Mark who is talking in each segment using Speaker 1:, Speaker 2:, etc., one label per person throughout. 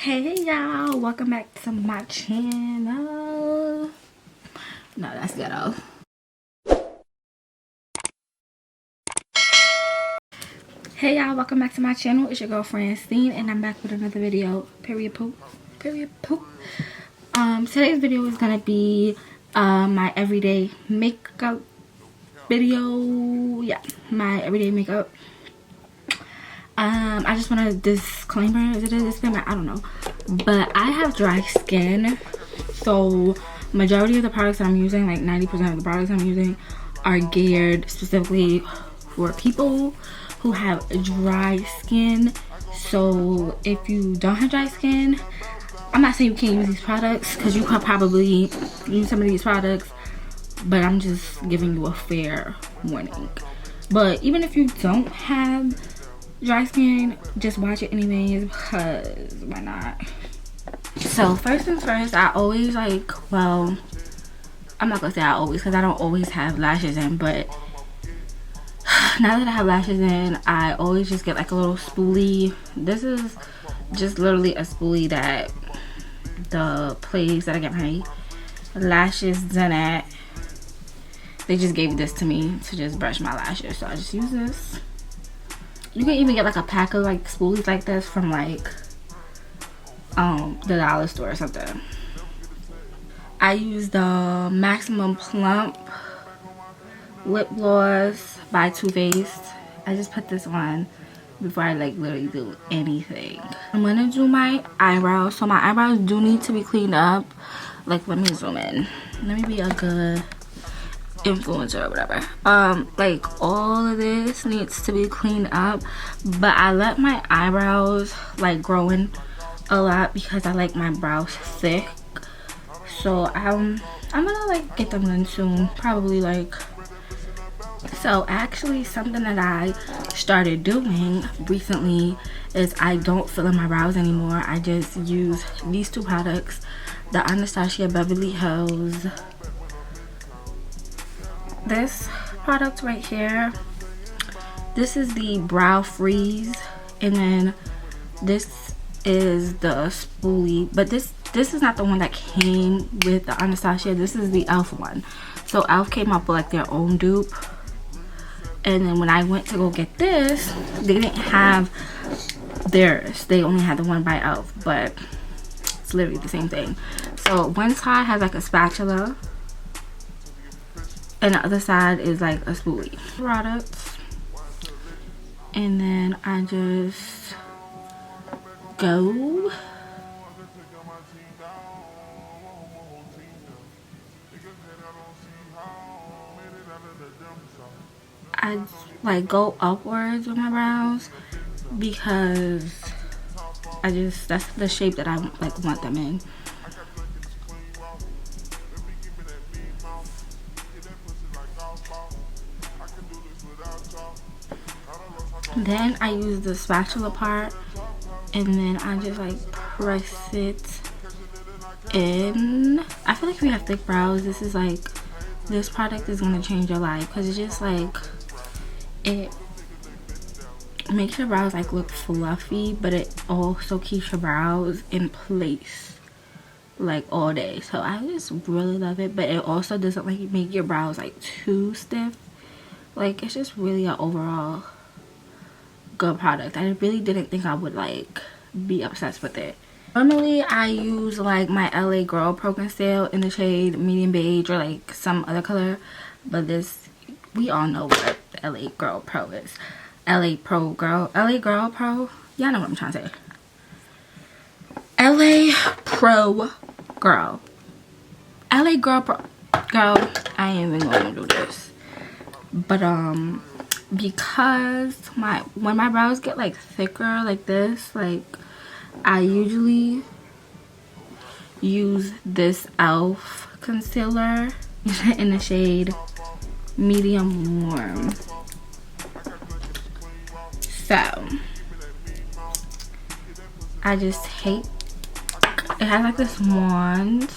Speaker 1: Hey y'all, welcome back to my channel. No, that's ghetto. Hey y'all, welcome back to my channel. It's your girl Francine and I'm back with another video. Period poop. Today's video is gonna be my everyday makeup video. Yeah, my everyday makeup. I just want a disclaimer. Is it a disclaimer? I don't know. But I have dry skin. So majority of the products that I'm using, like 90% of the products I'm using, are geared specifically for people who have dry skin. So if you don't have dry skin, I'm not saying you can't use these products, because you could probably use some of these products, but I'm just giving you a fair warning. But even if you don't have dry skin, just watch it anyways, because why not? So first things first, I always I'm not gonna say I always, because I don't always have lashes in, but now that I have lashes in, I always just get like a little spoolie. This is just literally a spoolie that the place that I get my lashes done at, they just gave this to me to just brush my lashes, so I just use this. You can even get like a pack of like spoolies like this from like the dollar store or something. I use the Maximum Plump lip gloss by Too Faced. I just put this on before I like literally do anything. I'm gonna do my eyebrows. So my eyebrows do need to be cleaned up. Like, let me zoom in. Let me be a good influencer or whatever. Like all of this needs to be cleaned up, but I let my eyebrows like grow in a lot because I like my brows thick. So I'm gonna like get them done soon, probably like. So actually something that I started doing recently is I don't fill in my brows anymore. I just use these two products, the Anastasia Beverly Hills. This product right here, this is the Brow Freeze, and then this is the spoolie, but this is not the one that came with the Anastasia. This is the e.l.f. one. So e.l.f. came up with like their own dupe, and then when I went to go get this, they didn't have theirs. They only had the one by e.l.f., but it's literally the same thing. So one side has like a spatula and the other side is like a spoolie. Products, and then I just go like go upwards with my brows because that's the shape that I like want them in. Then I use the spatula part, and then I just like press it in. I feel like if you have thick brows, this product is gonna change your life, because it's just like, it makes your brows like look fluffy, but it also keeps your brows in place like all day. So I just really love it, but it also doesn't like make your brows like too stiff. Like, it's just really an overall good product. I really didn't think I would like be obsessed with it. Normally I use like my LA Girl Pro Conceal in the shade medium beige or like some other color, but this, we all know what LA Girl Pro is. LA Girl Pro, y'all know what I'm trying to say. LA Pro Girl, LA Girl Pro Girl. I ain't even gonna do this, but because when my brows get like thicker like this, like I usually use this e.l.f. concealer in the shade medium warm. So I just hate, it has like this wand,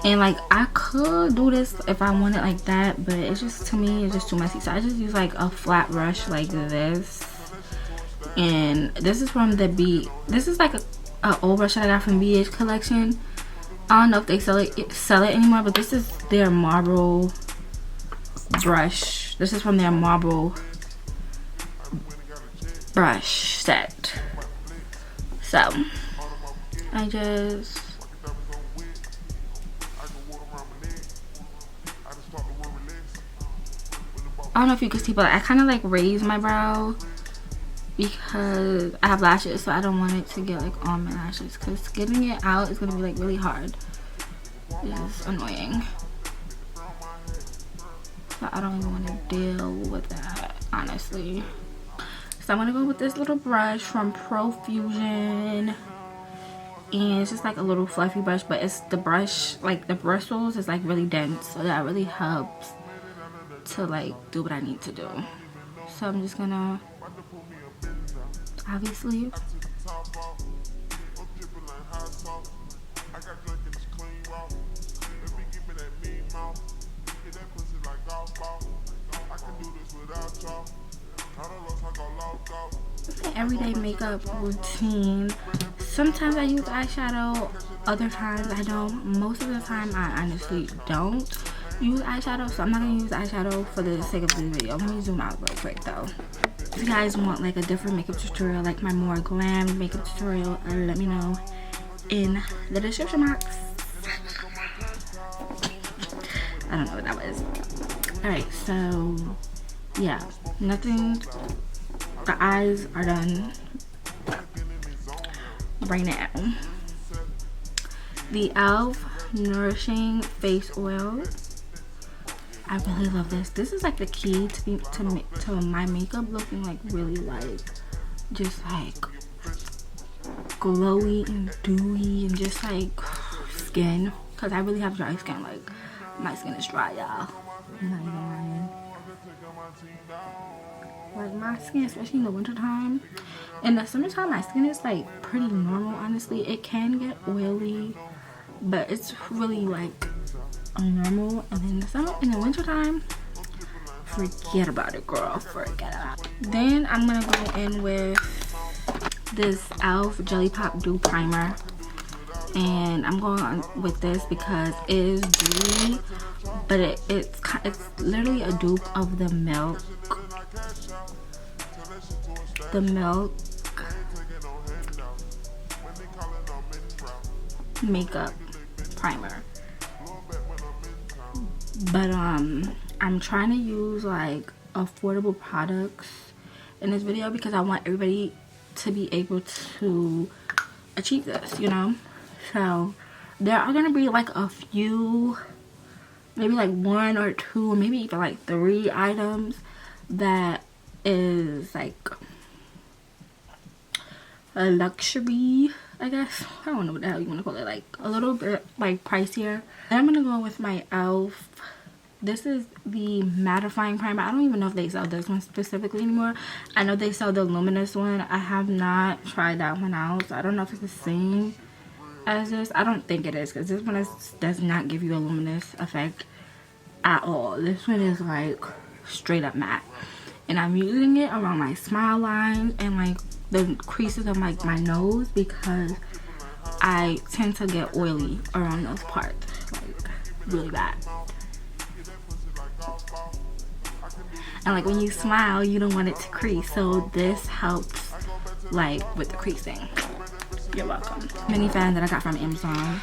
Speaker 1: and like I could do this if I wanted like that, but it's just, to me, it's just too messy. So I just use like a flat brush like this, and this is from the this is like old brush that I got from BH Collection. I don't know if they sell it anymore, but this is their marble brush. This is from their marble brush set. So I don't know if you can see, but I kind of like raise my brow because I have lashes, so I don't want it to get like on my lashes, because getting it out is gonna be like really hard. It's annoying, so I don't even want to deal with that, honestly. So I'm gonna go with this little brush from Profusion, and it's just like a little fluffy brush, but it's the brush, like the bristles is like really dense, so that really helps to like do what I need to do. So I'm just gonna obviously everyday makeup routine. Sometimes I use eyeshadow, other times I don't. Most of the time I honestly don't use eyeshadow, so I'm not gonna use eyeshadow for the sake of this video. Let me zoom out real quick though. If you guys want like a different makeup tutorial, like my more glam makeup tutorial, let me know in the description box. I don't know what that was. Alright, so yeah, nothing. The eyes are done right now. The e.l.f. Nourishing Face Oil. I really love this. This is like the key to my makeup looking like really like just like glowy and dewy and just like skin, because I really have dry skin. Like my skin is dry, y'all. I'm not even lying. Like my skin, especially in the winter time. In the summertime my skin is like pretty normal, honestly. It can get oily, but it's really like normal. And then in the winter time, forget about it, girl. Forget about it. Then I'm gonna go in with this e.l.f. Jelly Pop Dew Primer, and I'm going on with this because it is dewy, but it's literally a dupe of the Milk makeup primer. But I'm trying to use like affordable products in this video because I want everybody to be able to achieve this, you know. So there are gonna be like a few, maybe like 1 or 2 or maybe even like 3 items that is like a luxury, I guess. I don't know what the hell you want to call it, like a little bit like pricier. Then I'm gonna go with my e.l.f. This is the mattifying primer. I don't even know if they sell this one specifically anymore. I know they sell the luminous one. I have not tried that one out, so I don't know if it's the same as this. I don't think it is, because this one does not give you a luminous effect at all. This one is like straight up matte, and I'm using it around my smile lines and like the creases of like my nose, because I tend to get oily around those parts, like really bad. And like when you smile, you don't want it to crease, so this helps like with the creasing. You're welcome. Mini fan that I got from Amazon.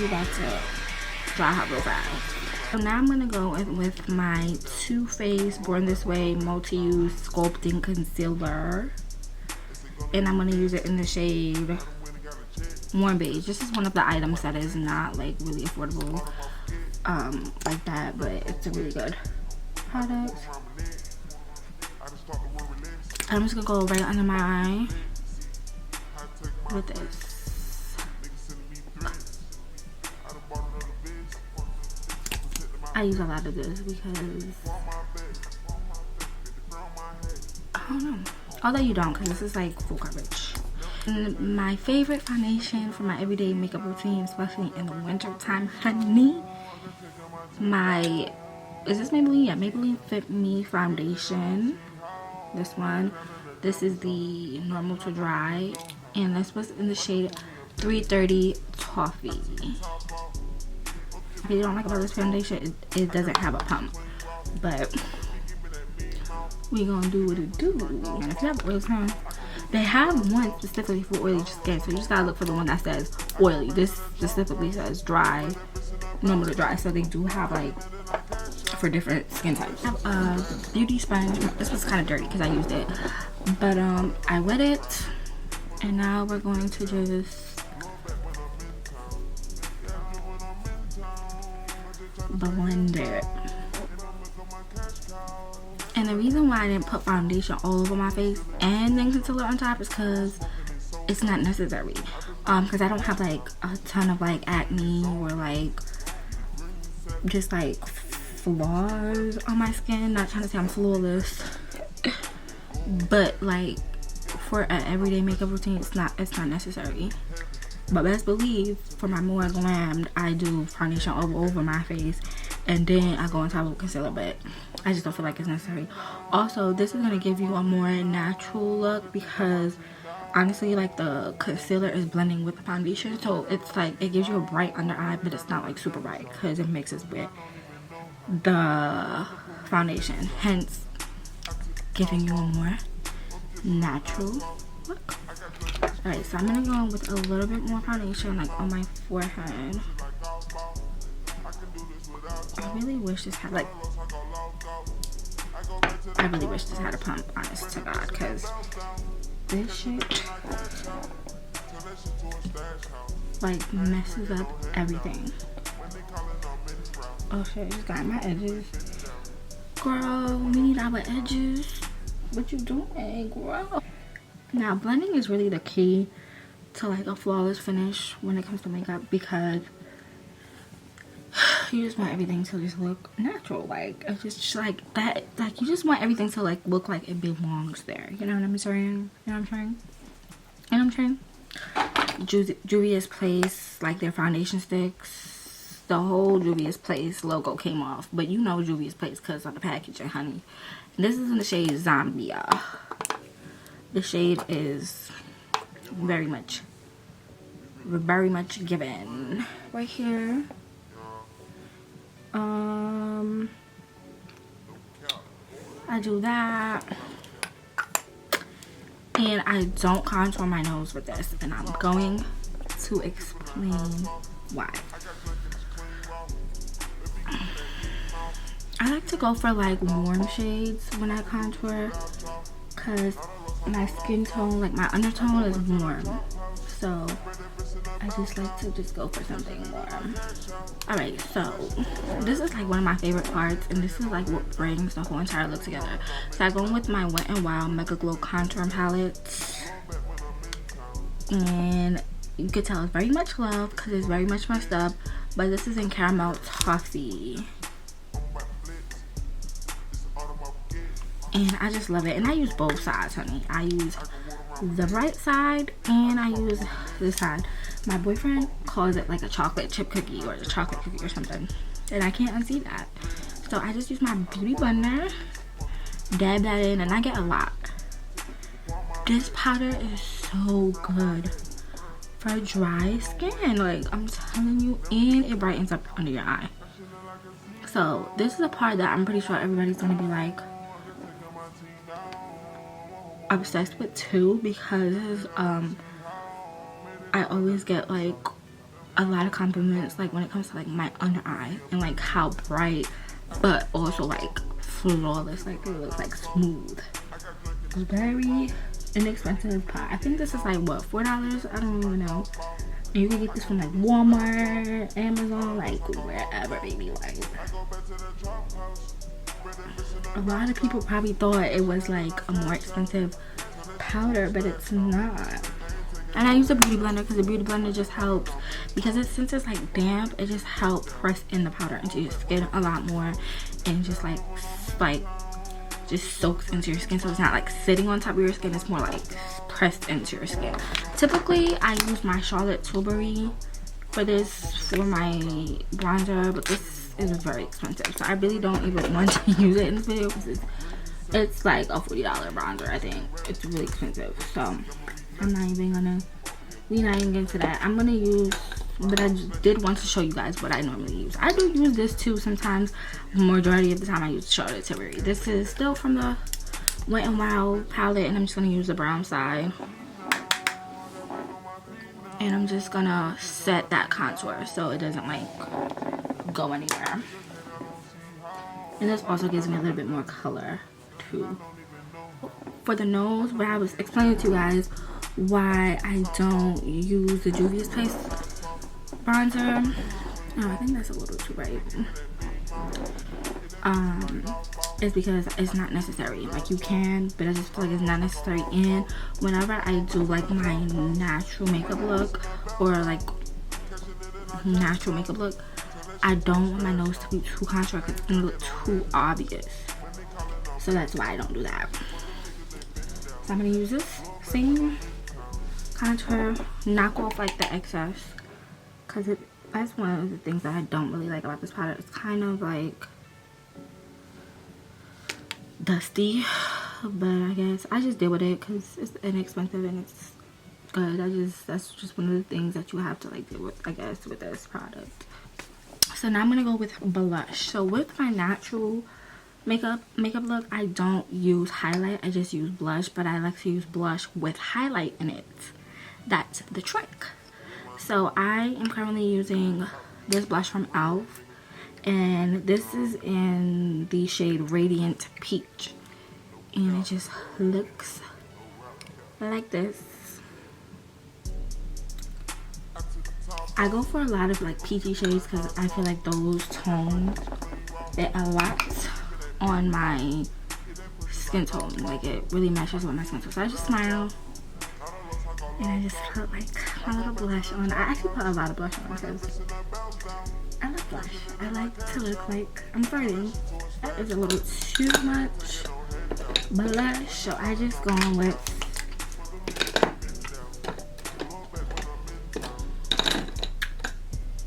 Speaker 1: We're about to dry out real fast. So now I'm gonna go in with my Too Faced Born This Way Multi-Use Sculpting Concealer, and I'm gonna use it in the shade Warm Beige. This is one of the items that is not like really affordable like that, but it's a really good product. I'm just gonna go right under my eye with this. I use a lot of this because I don't know. Although you don't, because this is like full coverage. And my favorite foundation for my everyday makeup routine, especially in the winter time, honey, is this Maybelline? Yeah, Maybelline Fit Me foundation. This one. This is the normal to dry, and this was in the shade 330 Toffee. If you don't like about this foundation, it doesn't have a pump, but we gonna do what it do. And if you have oily skin, they have one specifically for oily skin, so you just gotta look for the one that says oily. This specifically says dry, normal to dry, so they do have like for different skin types. I have a beauty sponge. This was kind of dirty because I used it, but I wet it, and now we're going to just blend it. And the reason why I didn't put foundation all over my face and then concealer on top is because it's not necessary. Because I don't have like a ton of like acne or like just like flaws on my skin. Not trying to say I'm flawless, but like for an everyday makeup routine, it's not necessary. But best believe for my more glammed, I do foundation all over my face, and then I go on top of concealer, but I just don't feel like it's necessary. Also, this is going to give you a more natural look because honestly, like the concealer is blending with the foundation, so it's like it gives you a bright under eye, but it's not like super bright because it mixes with the foundation, hence giving you a more natural look. Alright, so I'm gonna go in with a little bit more foundation, like on my forehead. I really wish this had a pump, honest to God, because this shit like messes up everything. Oh shit, I just got my edges. Girl, we need our edges. What you doing, girl? Now, blending is really the key to like a flawless finish when it comes to makeup, because you just want everything to just look natural. Like it's just like that. Like you just want everything to like look like it belongs there. You know what I'm saying? You know what I'm saying? Juvia's Place, like their foundation sticks, the whole Juvia's Place logo came off, but you know Juvia's Place because of the packaging, honey. And this is in the shade Zambia. The shade is very much given right here. I do that, and I don't contour my nose with this, and I'm going to explain why. I like to go for like warm shades when I contour, because my skin tone, like my undertone, is warm, so I just like to just go for something warm. Alright, so this is like one of my favorite parts, and this is like what brings the whole entire look together. So I go in with my Wet n Wild Mega Glow Contour Palette, and you can tell it's very much love because it's very much messed up, but this is in Caramel Toffee. And I just love it, and I use both sides, honey. I use the right side and I use this side. My boyfriend calls it like a chocolate chip cookie or a chocolate cookie or something, and I can't unsee that. So I just use my beauty blender, dab that in, and I get a lot. This powder is so good for dry skin, like I'm telling you, and it brightens up under your eye. So this is a part that I'm pretty sure everybody's gonna be like obsessed with too, because I always get like a lot of compliments like when it comes to like my under eye and like how bright but also like flawless, like it looks like smooth. Very inexpensive pot. I think this is like what, $4? I don't even know. And you can get this from like Walmart, Amazon, like wherever, baby. Like a lot of people probably thought it was like a more expensive powder, but it's not. And I use a beauty blender because the beauty blender just helps, because since it's like damp, it just helps press in the powder into your skin a lot more, and just like just soaks into your skin, so it's not like sitting on top of your skin, it's more like pressed into your skin. Typically I use my Charlotte Tilbury for this for my bronzer, but this is very expensive, so I really don't even want to use it in this video because it's It's like a $40 bronzer. I think it's really expensive, so I'm not even gonna, we not even get into that. I'm gonna use, but I did want to show you guys what I normally use. I do use this too sometimes. Majority of the time I use Charlotte Tilbury. This is still from the Wet n Wild palette, and I'm just gonna use the brown side, and I'm just gonna set that contour so it doesn't like go anywhere. And this also gives me a little bit more color too. For the nose, but I was explaining to you guys why I don't use the Juvia's Place bronzer. Oh, I think that's a little too bright. It's because it's not necessary. Like, you can, but I just feel like it's not necessary. And whenever I do like my natural makeup look, or like natural makeup look, I don't want my nose to be too contoured because it's gonna look too obvious. So that's why I don't do that. So I'm gonna use this same contour, knock off like the excess, because that's one of the things that I don't really like about this product. It's kind of like dusty, but I guess I just deal with it because it's inexpensive and it's good. That's just one of the things that you have to like deal with, I guess, with this product. So now I'm gonna go with blush. So with my natural makeup look, I don't use highlight, I just use blush, but I like to use blush with highlight in it. That's the trick. So I am currently using this blush from e.l.f. and this is in the shade Radiant Peach, and it just looks like this. I go for a lot of like peachy shades because I feel like those tones it a lot on my skin tone. Like, it really matches with my skin tone. So I just smile and I just put like my little blush on. I actually put a lot of blush on because I love blush. I like to look like I'm flirting. That is a little too much blush, so I just go on with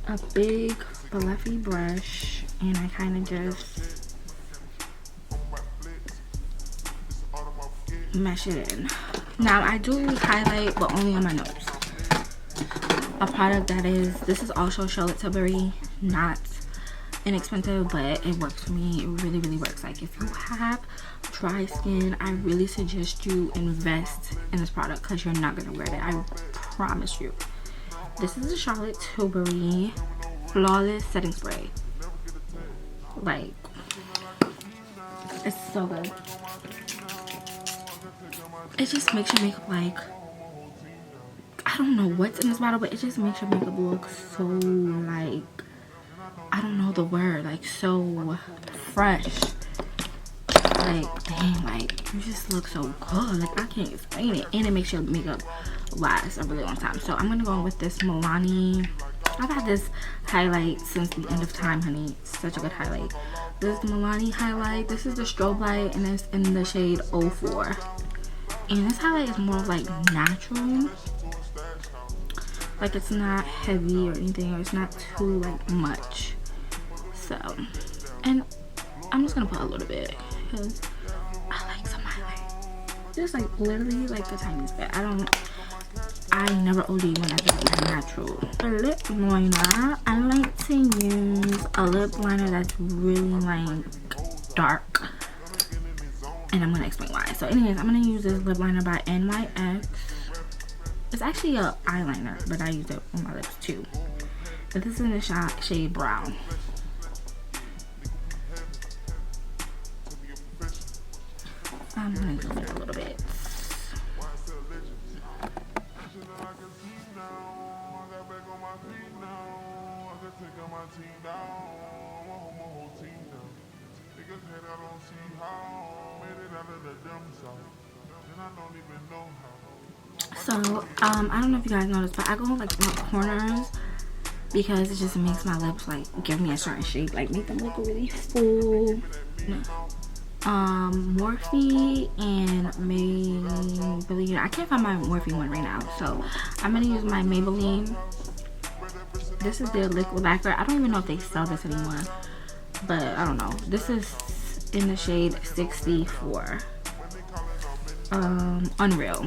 Speaker 1: a big fluffy brush, and I kind of just mesh it in. Now I do use highlight, but only on my nose. A product that is, this is also Charlotte Tilbury, not inexpensive, but it works for me. It really, really works. Like, if you have dry skin, I really suggest you invest in this product because you're not gonna regret it. I promise you. This is the Charlotte Tilbury Flawless Setting Spray. Like, it's so good. It just makes your makeup like, I don't know what's in this bottle, but it just makes your makeup look so like, I don't know the word, like so fresh. Like, dang, like you just look so good. Like, I can't explain it. And it makes your makeup last a really long time. So I'm gonna go with this Milani. I've had this highlight since the end of time, honey. It's such a good highlight. This is the Milani highlight. This is the strobe light, and it's in the shade 04. And this highlight is more like natural. Like, it's not heavy or anything, or it's not too like much. So, and I'm just gonna put a little bit because I like some highlight. Just like literally like the tiniest bit. I never OD when I do my natural. For lip liner, I like to use a lip liner that's really like dark. And I'm gonna explain why. So anyways, I'm gonna use this lip liner by NYX. It's actually a eyeliner, but I use it on my lips too. But this is in the shade Brown. I'm gonna go there a little bit. So I don't know if you guys noticed, but I go like in the corners because it just makes my lips like give me a certain shape, like make them look really full. Morphe and Maybelline. I can't find my Morphe one right now, so I'm gonna use my Maybelline. This is their liquid lacquer. I don't even know if they sell this anymore, but I don't know. This is in the shade 64. Unreal.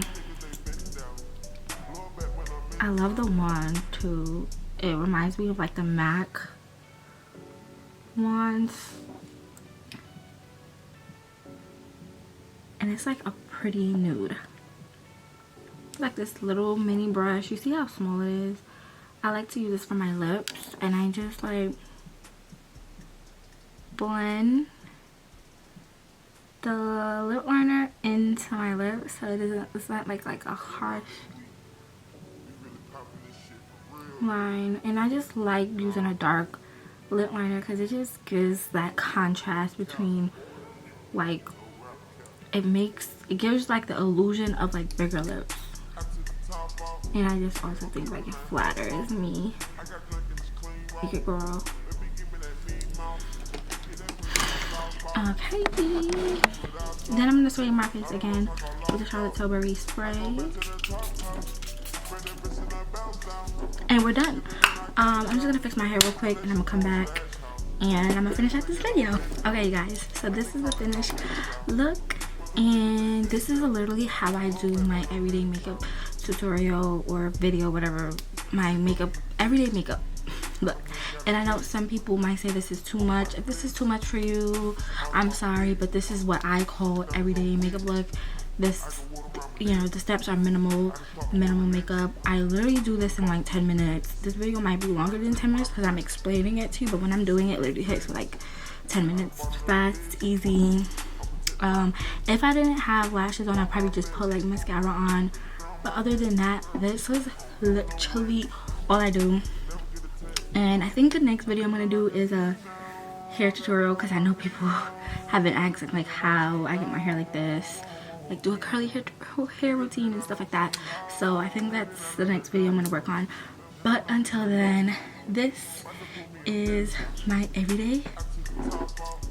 Speaker 1: I love the wand too. It reminds me of like the MAC wands. And it's like a pretty nude. Like this little mini brush. You see how small it is? I like to use this for my lips, and I just like blend the lip liner into my lips so it's not like a harsh line. And I just like using a dark lip liner because it just gives that contrast between like it gives like the illusion of like bigger lips. And I just also think like it flatters me. Make it girl. Okay. Then I'm gonna spray my face again with the Charlotte Tilbury spray. And we're done. I'm just gonna fix my hair real quick and I'm gonna come back and I'm gonna finish out this video. Okay, you guys, so this is the finished look, and this is literally how I do my everyday makeup tutorial or video, whatever. My makeup, everyday makeup look. And I know some people might say this is too much. If this is too much for you, I'm sorry, but this is what I call everyday makeup look. This, you know, the steps are minimal makeup. I literally do this in like 10 minutes. This video might be longer than 10 minutes because I'm explaining it to you, but when I'm doing it, it literally takes like 10 minutes. Fast, easy. If I didn't have lashes on, I'd probably just put like mascara on. But other than that, this was literally all I do. And I think the next video I'm gonna do is a hair tutorial because I know people have been asking like how I get my hair like this, like do a curly hair routine and stuff like that. So I think that's the next video I'm gonna work on. But until then, this is my everyday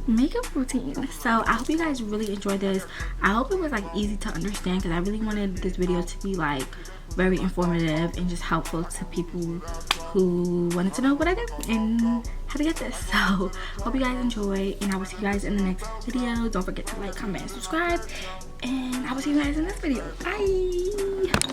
Speaker 1: makeup routine. So I hope you guys really enjoyed this. I hope it was like easy to understand because I really wanted this video to be like very informative and just helpful to people who wanted to know what I do and how to get this. So hope you guys enjoy, and I will see you guys in the next video. Don't forget to like, comment, and subscribe, and I will see you guys in this video. Bye.